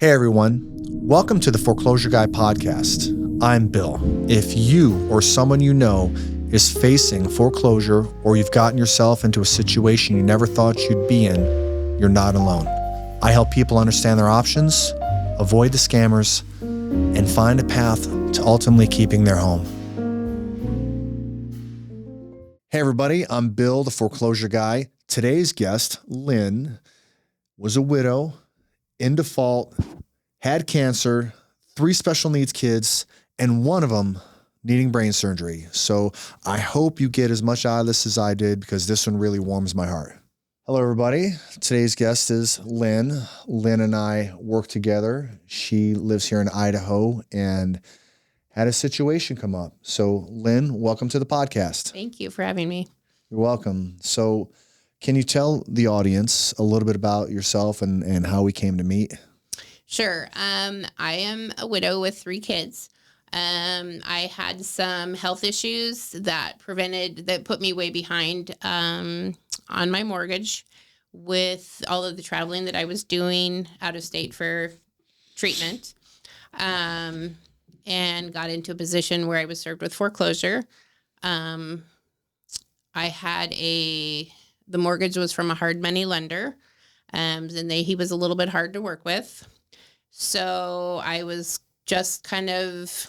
Hey everyone, welcome to the Foreclosure Guy Podcast. I'm Bill. If you or someone you know is facing foreclosure or you've gotten yourself into a situation you never thought you'd be in, you're not alone. I help people understand their options, avoid the scammers, and find a path to ultimately keeping their home. Hey everybody, I'm Bill, the Foreclosure Guy. Today's guest, Lynn, was a widow, in default, had cancer, 3 special needs kids, and one of them needing brain surgery. So I hope you get as much out of this as I did, because this one really warms my heart. Hello, everybody. Today's guest is Lynn. Lynn and I work together. She lives here in Idaho and had a situation come up. So Lynn, welcome to the podcast. Thank you for having me. You're welcome. So can you tell the audience a little bit about yourself and how we came to meet? Sure. I am a widow with 3 kids. I had some health issues that put me way behind on my mortgage with all of the traveling that I was doing out of state for treatment, and got into a position where I was served with foreclosure. I had the mortgage was from a hard money lender, and he was a little bit hard to work with. So I was just kind of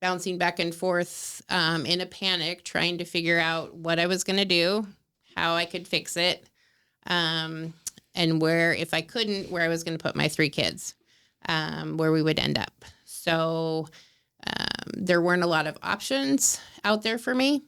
bouncing back and forth in a panic, trying to figure out what I was going to do, how I could fix it, and where, if I couldn't, where I was going to put my 3 kids, where we would end up. So there weren't a lot of options out there for me.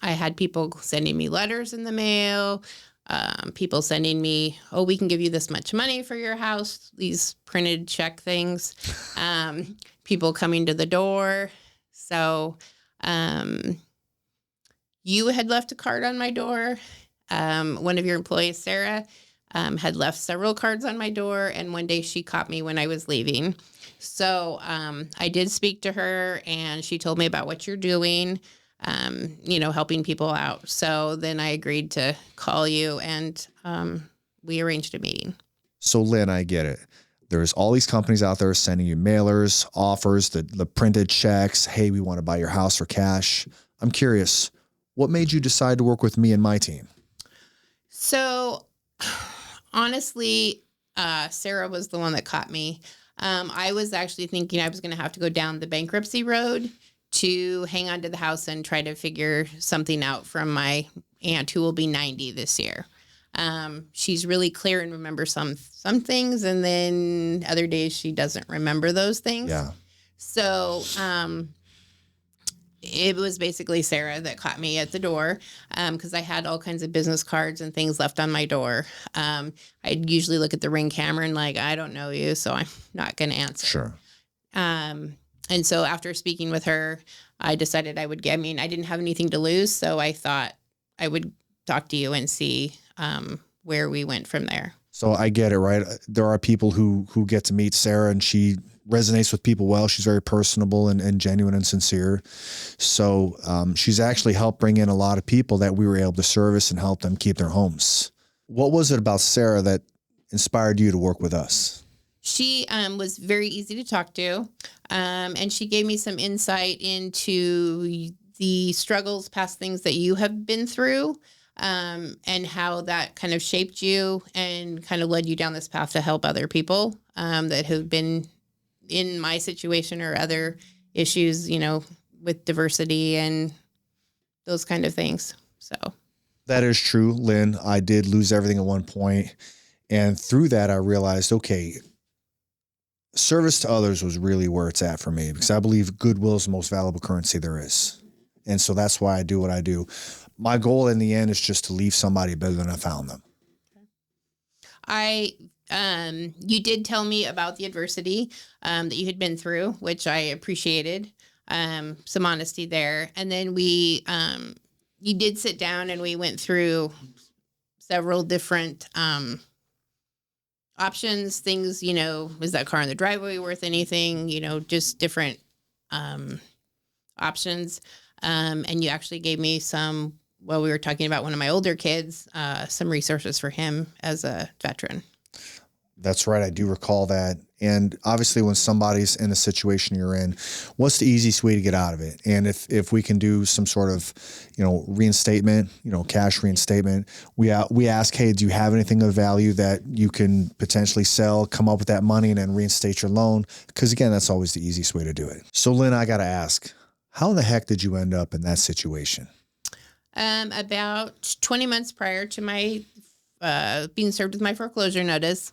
I had people sending me letters in the mail, people sending me, oh, we can give you this much money for your house, these printed check things, people coming to the door. So you had left a card on my door. One of your employees, Sarah, had left several cards on my door, and one day she caught me when I was leaving. So I did speak to her, and she told me about what you're doing, helping people out. So then I agreed to call you, and we arranged a meeting. So Lynn, I get it. There's all these companies out there sending you mailers, offers, the printed checks. Hey, we want to buy your house for cash. I'm curious, what made you decide to work with me and my team? So honestly, Sarah was the one that caught me. I was actually thinking I was going to have to go down the bankruptcy road to hang on to the house and try to figure something out from my aunt, who will be 90 this year. She's really clear and remembers some things, and then other days she doesn't remember those things. Yeah. So it was basically Sarah that caught me at the door, because I had all kinds of business cards and things left on my door. I'd usually look at the Ring camera and I don't know you, so I'm not going to answer. Sure. And so after speaking with her, I decided I didn't have anything to lose, so I thought I would talk to you and see where we went from there. So I get it, right? There are people who get to meet Sarah, and she resonates with people well. She's very personable and genuine and sincere. So she's actually helped bring in a lot of people that we were able to service and help them keep their homes. What was it about Sarah that inspired you to work with us? She was very easy to talk to, and she gave me some insight into the struggles, past things that you have been through, and how that kind of shaped you and kind of led you down this path to help other people that have been in my situation or other issues, with diversity and those kind of things. So that is true, Lynn. I did lose everything at one point, and through that I realized, okay, service to others was really where it's at for me, because I believe goodwill is the most valuable currency there is. And so that's why I do what I do. My goal in the end is just to leave somebody better than I found them. You did tell me about the adversity that you had been through, which I appreciated, some honesty there. And then you did sit down and we went through several different options, things, is that car in the driveway worth anything, just different options. And you actually gave me we were talking about one of my older kids, some resources for him as a veteran. That's right. I do recall that. And obviously when somebody's in the situation you're in, what's the easiest way to get out of it? And if we can do some sort of, reinstatement, cash reinstatement, we ask, hey, do you have anything of value that you can potentially sell, come up with that money and then reinstate your loan? Because again, that's always the easiest way to do it. So Lynn, I got to ask, how in the heck did you end up in that situation? About 20 months prior to my being served with my foreclosure notice,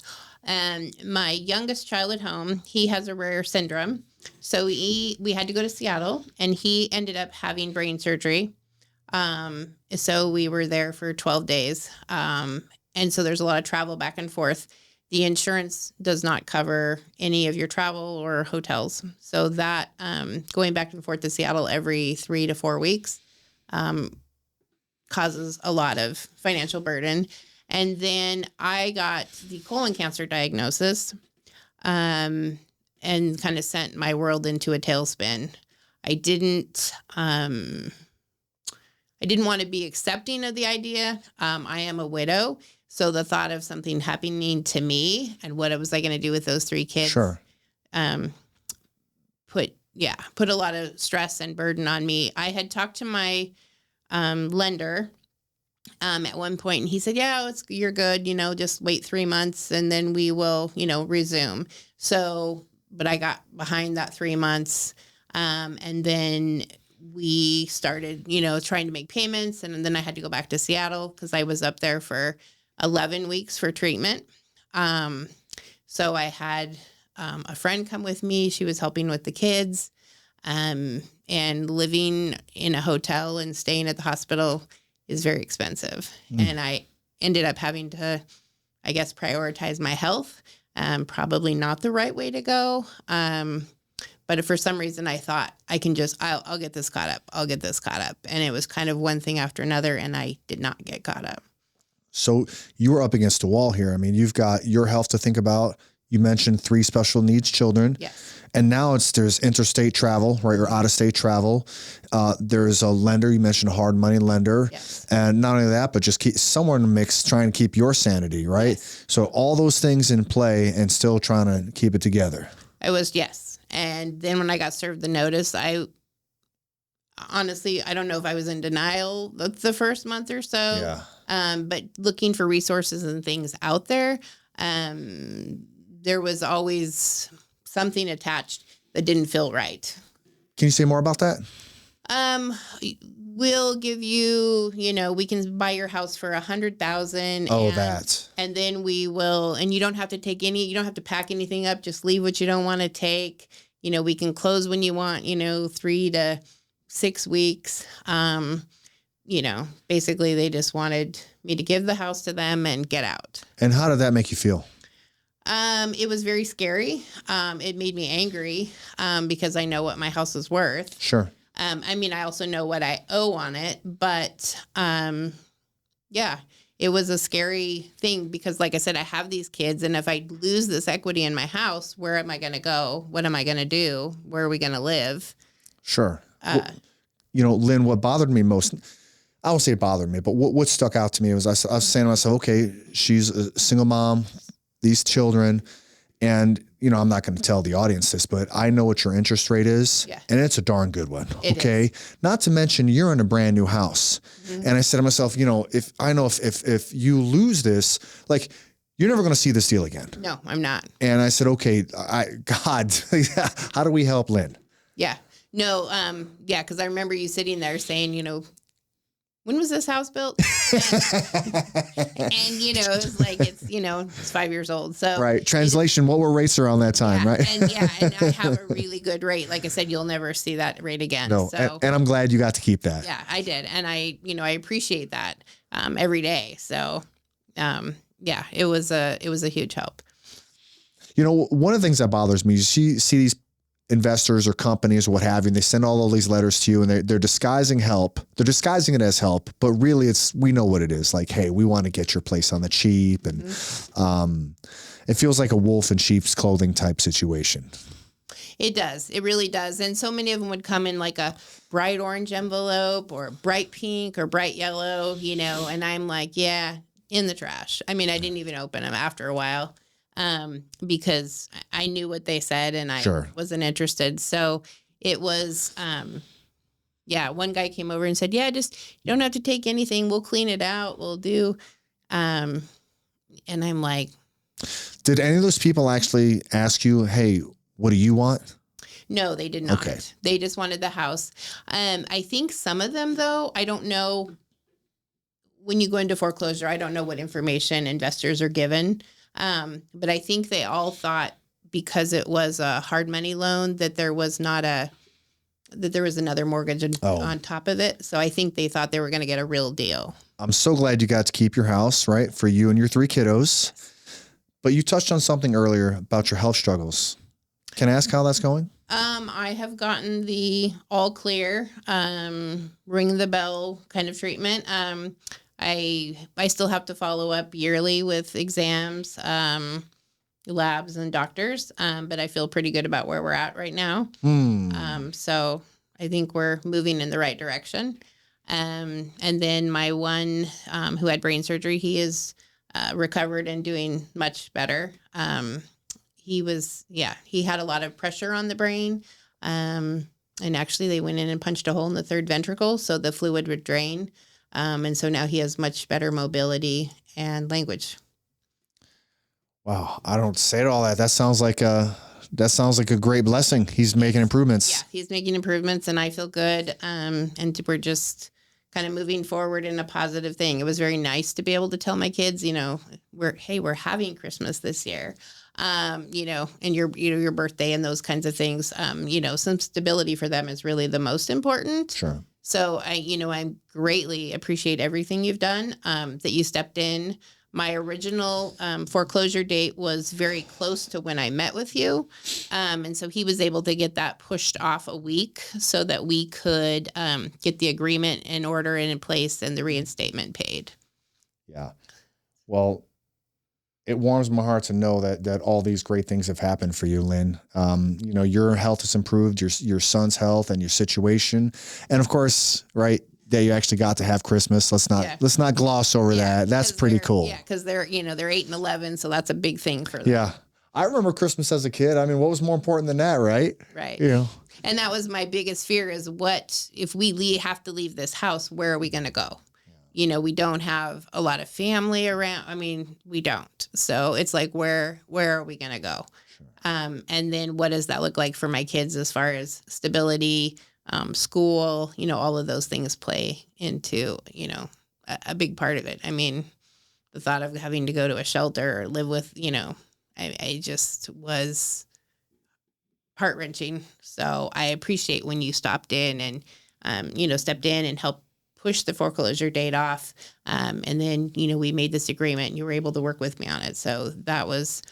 my youngest child at home, he has a rare syndrome. So we had to go to Seattle, and he ended up having brain surgery. So we were there for 12 days. And so there's a lot of travel back and forth. The insurance does not cover any of your travel or hotels. So that going back and forth to Seattle every 3 to 4 weeks causes a lot of financial burden. And then I got the colon cancer diagnosis and kind of sent my world into a tailspin. I didn't want to be accepting of the idea. I am a widow. So the thought of something happening to me and what was I going to do with those 3 kids Sure. Put a lot of stress and burden on me. I had talked to my lender at one point, and he said, yeah, you're good, just wait 3 months and then we will, resume. So, but I got behind that 3 months. And then we started, trying to make payments. And then I had to go back to Seattle because I was up there for 11 weeks for treatment. So I had a friend come with me. She was helping with the kids, and living in a hotel and staying at the hospital is very expensive. And I ended up having to, I guess, prioritize my health. Probably not the right way to go. But if for some reason I thought I'll get this caught up. I'll get this caught up. And it was kind of one thing after another, and I did not get caught up. So you were up against a wall here. I mean, you've got your health to think about. You mentioned 3 special needs children. Yes. And now there's interstate travel, right? Or out of state travel. There's a lender. You mentioned a hard money lender. Yes. And not only that, but just keep somewhere in the mix, trying to keep your sanity, right? Yes. So all those things in play and still trying to keep it together. Yes. And then when I got served the notice, honestly, I don't know if I was in denial the first month or so. Yeah. But looking for resources and things out there, there was always something attached that didn't feel right. Can you say more about that? We'll give you, we can buy your house for $100,000. Oh, that. And then we will, and you don't have to you don't have to pack anything up. Just leave what you don't want to take. We can close when you want, 3 to 6 weeks. Basically they just wanted me to give the house to them and get out. And how did that make you feel? It was very scary. It made me angry, because I know what my house is worth. Sure. I also know what I owe on it, but, it was a scary thing because like I said, I have these kids, and if I lose this equity in my house, where am I going to go? What am I going to do? Where are we going to live? Sure. Lynn, what bothered me most, I won't say it bothered me, but what stuck out to me was I was saying to myself, okay, she's a single mom, these children, and, I'm not going to tell the audience this, but I know what your interest rate is, and it's a darn good one. Okay. Not to mention you're in a brand new house. Mm-hmm. And I said to myself, if you lose this, like, you're never going to see this deal again. No, I'm not. And I said, okay, God, how do we help Lynn? Yeah. No. Cause I remember you sitting there saying, when was this house built? And, it's like, it's 5 years old. So right. Translation. What were rates around that time? Right. And I have a really good rate. Like I said, you'll never see that rate again. No. So, and I'm glad you got to keep that. Yeah, I did. And I appreciate that, every day. So, it was a huge help. One of the things that bothers me is you see these investors or companies or what have you, and they send all these letters to you, and they're disguising help. They're disguising it as help, but really we know what it is. Like, hey, we want to get your place on the cheap. And it feels like a wolf in sheep's clothing type situation. It does. It really does. And so many of them would come in like a bright orange envelope or bright pink or bright yellow, and I'm like, yeah, in the trash. I didn't even open them after a while. because I knew what they said and I Sure. wasn't interested. So it was, one guy came over and said, yeah, just, you don't have to take anything. We'll clean it out. We'll do, and I'm like, did any of those people actually ask you, hey, what do you want? no, they did not. Okay. They just wanted the house. I think some of them, though, I don't know. When you go into foreclosure, I don't know what information investors are given. But I think they all thought because it was a hard money loan that there was another mortgage on top of it. So I think they thought they were going to get a real deal. I'm so glad you got to keep your house, right? For you and your 3 kiddos. But you touched on something earlier about your health struggles. Can I ask how that's going? I have gotten the all clear, ring the bell kind of treatment. I still have to follow up yearly with exams, labs and doctors. But I feel pretty good about where we're at right now. So I think we're moving in the right direction. And then my one, who had brain surgery, he is, recovered and doing much better. He had a lot of pressure on the brain. And actually they went in and punched a hole in the 3rd ventricle so the fluid would drain. And so now he has much better mobility and language. Wow. I don't say all that. That sounds like a great blessing. He's making improvements. Yeah, he's making improvements and I feel good. And we're just kind of moving forward in a positive thing. It was very nice to be able to tell my kids, we're having Christmas this year. And your birthday and those kinds of things, some stability for them is really the most important. Sure. So I greatly appreciate everything you've done, that you stepped in. My original foreclosure date was very close to when I met with you. And so he was able to get that pushed off a week so that we could get the agreement in order and in place and the reinstatement paid. Yeah. Well, it warms my heart to know that all these great things have happened for you, Lynn. Your health has improved, your son's health and your situation. And of course, right, that you actually got to have Christmas. Let's not gloss over that. That's pretty cool. Yeah. Cause they're 8 and 11. So that's a big thing for them. Yeah. I remember Christmas as a kid. I mean, what was more important than that? Right. Right. And that was my biggest fear is what, if we have to leave this house, where are we going to go? We don't have a lot of family around. I mean, we don't. So it's like, where are we going to go? Sure. And then what does that look like for my kids as far as stability, school, all of those things play into, a big part of it. I mean, the thought of having to go to a shelter or live with, I just was heart-wrenching. So I appreciate when you stopped in and, stepped in and helped push the foreclosure date off. And then, we made this agreement and you were able to work with me on it. So that was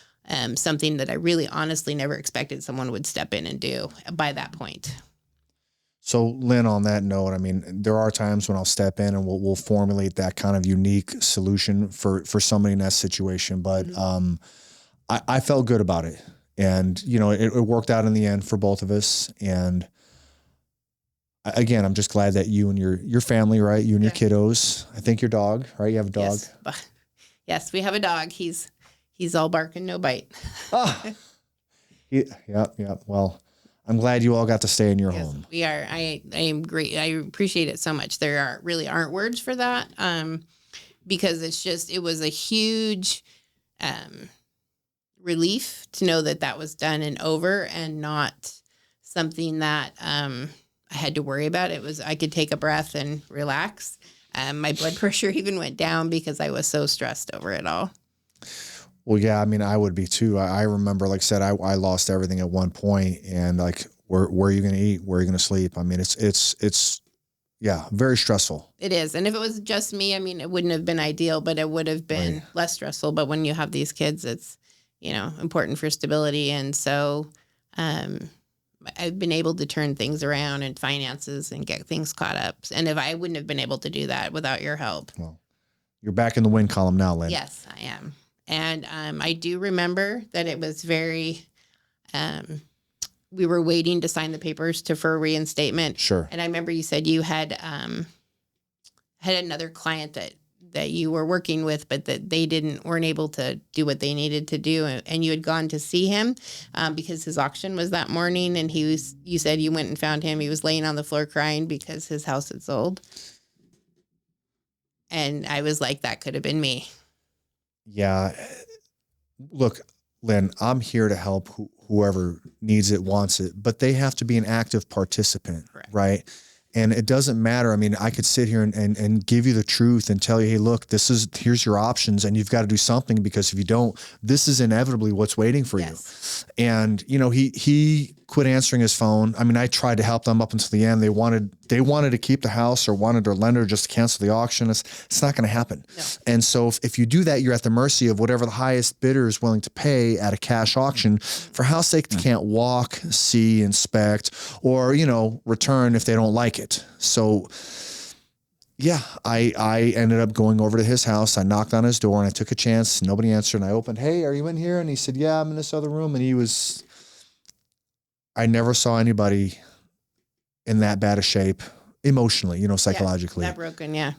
something that I really honestly never expected someone would step in and do by that point. So Lynn, on that note, I mean, there are times when I'll step in and we'll formulate that kind of unique solution for somebody in that situation. But I felt good about it. And, it worked out in the end for both of us. And again, I'm just glad that you and your family, right? You and your kiddos, I think your dog, right? You have a dog. Yes, we have a dog. He's all bark and no bite. Yeah. Well, I'm glad you all got to stay in your home. We are. I am great. I appreciate it so much. There really aren't words for that. Because it was a huge relief to know that was done and over and not something that I had to worry about. I could take a breath and relax. My blood pressure even went down because I was so stressed over it all. Well, yeah, I mean, I would be too. I remember, like I said, I lost everything at one point, and like, where are you going to eat? Where are you going to sleep? I mean, it's very stressful. It is. And if it was just me, I mean, it wouldn't have been ideal, but it would have been less stressful. But when you have these kids, it's, important for stability. And so, I've been able to turn things around and finances and get things caught up. And if I wouldn't have been able to do that without your help. Well, you're back in the win column now, Lynn. Yes, I am. And I do remember that it was very, we were waiting to sign the papers for reinstatement. Sure. And I remember you said you had another client that you were working with, but that they weren't able to do what they needed to do. And you had gone to see him because his auction was that morning. And you said you went and found him. He was laying on the floor crying because his house had sold. And I was like, that could have been me. Yeah. Look, Lynn, I'm here to help whoever needs it, wants it, but they have to be an active participant, correct, right? And it doesn't matter. I mean, I could sit here and give you the truth and tell you, hey, look, here's your options, and you've got to do something, because if you don't, this is inevitably what's waiting for you. And, he quit answering his phone. I mean, I tried to help them up until the end. They wanted to keep the house, or wanted their lender just to cancel the auction. It's not going to happen. No. And so if you do that, you're at the mercy of whatever the highest bidder is willing to pay at a cash auction for a house they can't walk, see, inspect, or, return if they don't like it. So yeah, I ended up going over to his house. I knocked on his door and I took a chance. Nobody answered. And I opened, hey, are you in here? And he said, yeah, I'm in this other room. And I never saw anybody in that bad a shape emotionally, psychologically. Yeah, that broken. Yeah.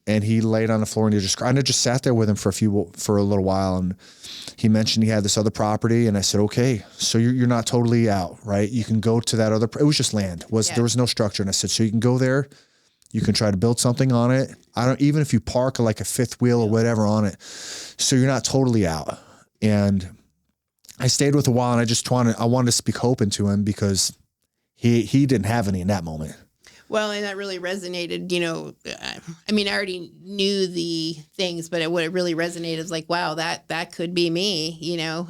And he laid on the floor and he just cried. And I just sat there with him for a little while. And he mentioned he had this other property. And I said, okay, so you're not totally out, right? You can go to that other, it was just land. There was no structure. And I said, so you can go there. You can try to build something on it. Even if you park like a fifth wheel or whatever on it. So you're not totally out. And I stayed with a while, and I wanted to speak hope into him, because he didn't have any in that moment. Well, and that really resonated, I mean, I already knew the things, but what it really resonated was like, wow, that could be me,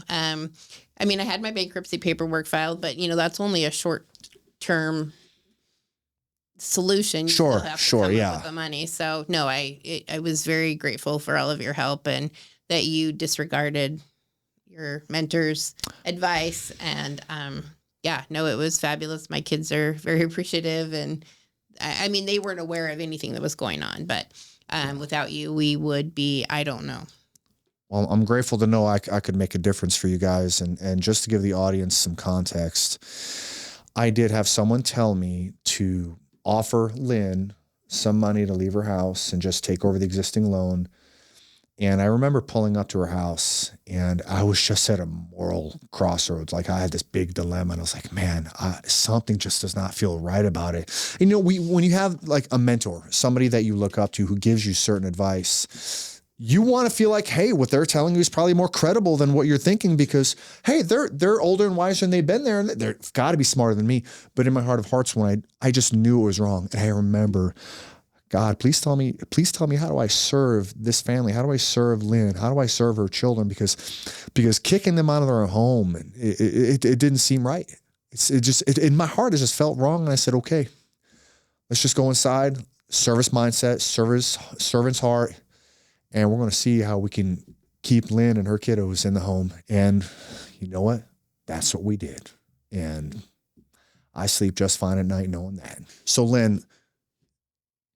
I mean, I had my bankruptcy paperwork filed, but, that's only a short-term solution. You sure, yeah. With the money. So, no, I was very grateful for all of your help, and that you disregarded your mentor's advice. And, it was fabulous. My kids are very appreciative, and I mean, they weren't aware of anything that was going on, but without you, we would be, I don't know. Well, I'm grateful to know I could make a difference for you guys. And just to give the audience some context, I did have someone tell me to offer Lynn some money to leave her house and just take over the existing loan. And I remember pulling up to her house, and I was just at a moral crossroads. Like, I had this big dilemma, and I was like, man, something just does not feel right about it. And, when you have like a mentor, somebody that you look up to who gives you certain advice, you want to feel like, hey, what they're telling you is probably more credible than what you're thinking, because, hey, they're older and wiser, and they've been there, and they've got to be smarter than me. But in my heart of hearts, when I just knew it was wrong. And I remember, God, please tell me, how do I serve this family? How do I serve Lynn? How do I serve her children? Because kicking them out of their home, it didn't seem right. It in my heart, it just felt wrong. And I said, okay, let's just go inside, service mindset, servant's heart. And we're going to see how we can keep Lynn and her kiddos in the home. And you know what? That's what we did. And I sleep just fine at night knowing that. So Lynn,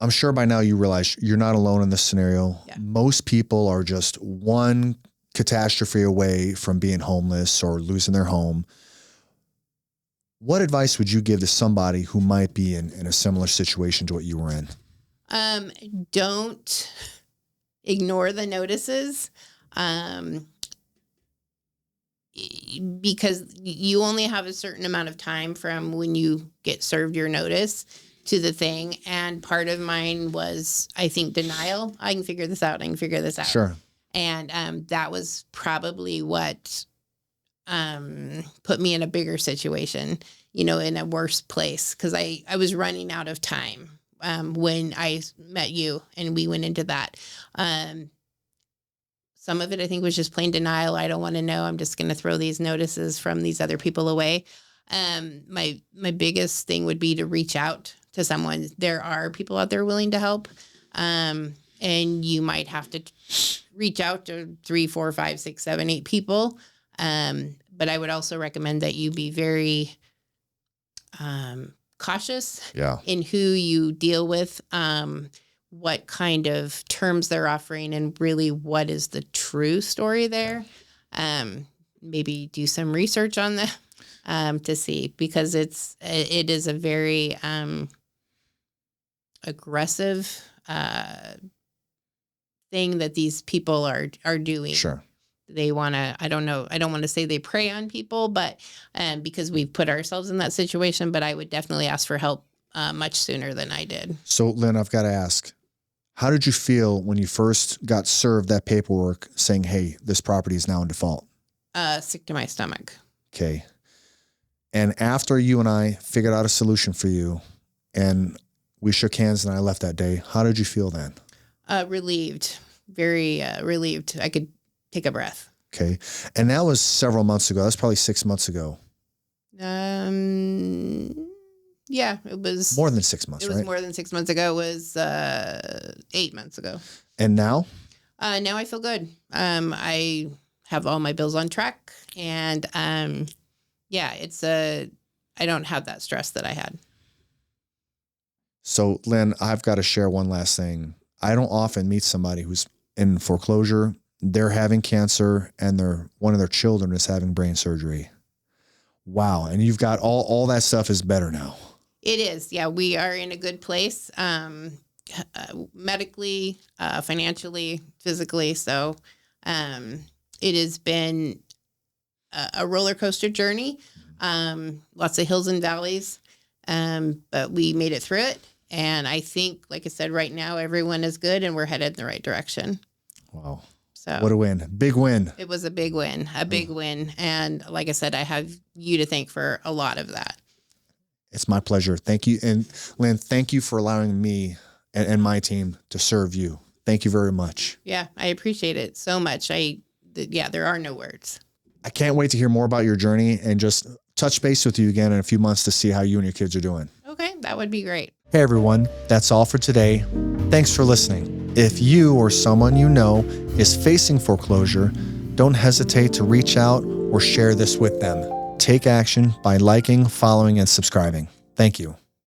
I'm sure by now you realize you're not alone in this scenario. Yeah. Most people are just one catastrophe away from being homeless or losing their home. What advice would you give to somebody who might be in a similar situation to what you were in? Don't ignore the notices, because you only have a certain amount of time from when you get served your notice to the thing. And part of mine was, I think, denial. I can figure this out. Sure. And that was probably what put me in a bigger situation, in a worse place, because I was running out of time when I met you and we went into that. Some of it, I think, was just plain denial. I don't want to know. I'm just going to throw these notices from these other people away. My biggest thing would be to reach out to someone. There are people out there willing to help. And you might have to reach out to 3, 4, 5, 6, 7, 8 people. But I would also recommend that you be very cautious in who you deal with, what kind of terms they're offering, and really what is the true story there. Maybe do some research on that to see, because it is a very aggressive thing that these people are doing. Sure. They want to, I don't want to say they prey on people, but because we've put ourselves in that situation, but I would definitely ask for help much sooner than I did. So, Lynn, I've got to ask, how did you feel when you first got served that paperwork saying, hey, this property is now in default? Sick to my stomach. Okay. And after you and I figured out a solution for you and we shook hands and I left that day, how did you feel then? Relieved, very relieved. I could take a breath. Okay. And that was several months ago. That's probably 6 months ago. Yeah, it was more than 6 months, It was more than 6 months ago. It was 8 months ago. And now? Now I feel good. I have all my bills on track, and yeah, I don't have that stress that I had. So, Lynn, I've got to share one last thing. I don't often meet somebody who's in foreclosure. They're having cancer, and one of their children is having brain surgery. Wow. And you've got all that stuff is better now. It is. Yeah, we are in a good place, medically, financially, physically. So it has been a roller coaster journey, lots of hills and valleys, but we made it through it. And I think, like I said, right now, everyone is good and we're headed in the right direction. Wow. So what a win. Big win. It was a big win, win. And like I said, I have you to thank for a lot of that. It's my pleasure. Thank you. And Lynn, thank you for allowing me and my team to serve you. Thank you very much. Yeah, I appreciate it so much. There are no words. I can't wait to hear more about your journey and just touch base with you again in a few months to see how you and your kids are doing. Okay, that would be great. Hey everyone, that's all for today. Thanks for listening. If you or someone you know is facing foreclosure, don't hesitate to reach out or share this with them. Take action by liking, following, and subscribing. Thank you.